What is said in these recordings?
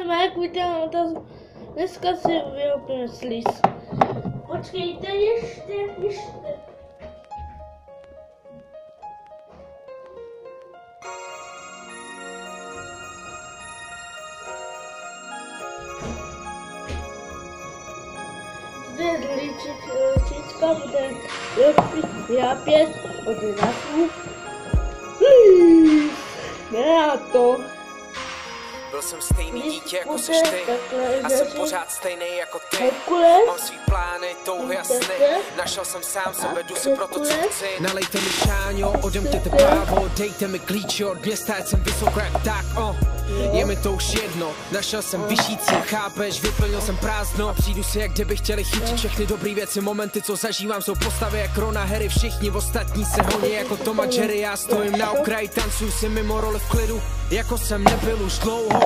jdeme, jak vidíme, dneska si vyopíme slíz. Počkejte, ještě. Zde ličička bude vyrápět od náků. Já to. Byl jsem stejný dítě jako seš ty a jsem pořád stejný jako ty. Mám svý plány, touhy a sny. Našel jsem sám sebe, jdu si pro to, co chci. Nalejte mi šáňo, odemkněte právo, dejte mi klíče od města, ať jsem vysoko jak tak, je mi to už jedno, našel jsem vyšší cíl, chápeš, vyplnil jsem prázdno. Přijdu si, jak kdyby chtěli chytit všechny dobrý věci, momenty, co zažívám, jsou postavy jak Rona, Harry, všichni ostatní se honí jako Tom a Jerry. Já stojím na okraji, tancuju si mimo roli v klidu, jako jsem nebyl už dlouho.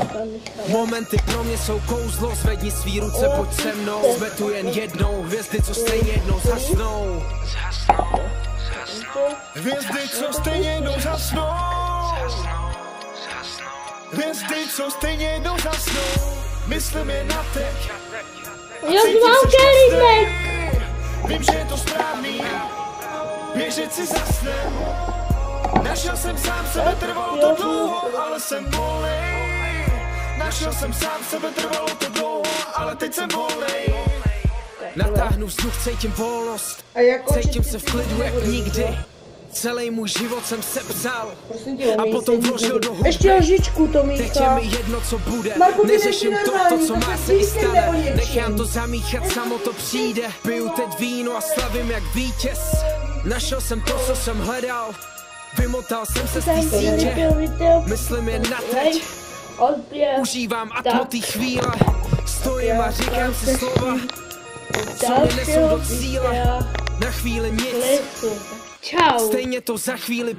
Momenty pro mě jsou kouzlo, zvedni svý ruce, pojď se mnou. Jsme tu jen jednou, hvězdy, co stejně jednou zhasnou. Hvězdy, co stejně jednou zhasnou. Hvězdy, co stejně jednou zhasnou. Myslím jen na teď. Já mám kelímek. Vím, že je to správný. Běžet si za snem. Našel jsem sám sebe, trvalo to dlouho, ale jsem volnej. Našel jsem sám sebe, trvalo to dlouho, ale teď jsem volnej. Natáhnu vzduch, cítím volnost. Cítím se v klidu jak nikdy. Celý můj život jsem sepsal a potom vložil do hudby. Ještě lžičku to míchá. Teď je mi jedno, co bude. Neřeším to, co má se i stane. Nechám to zamíchat, samo to přijde. Piju teď víno a slavím jak vítěz. Našel jsem to, co jsem hledal. Vymotal jsem se z té sítě. Myslím jen na teď. Užívám atmo té chvíle. Stojím a říkám si slova, co mi nesou do cíle. Na chvíli nic. Čau. Stejně to za chvíli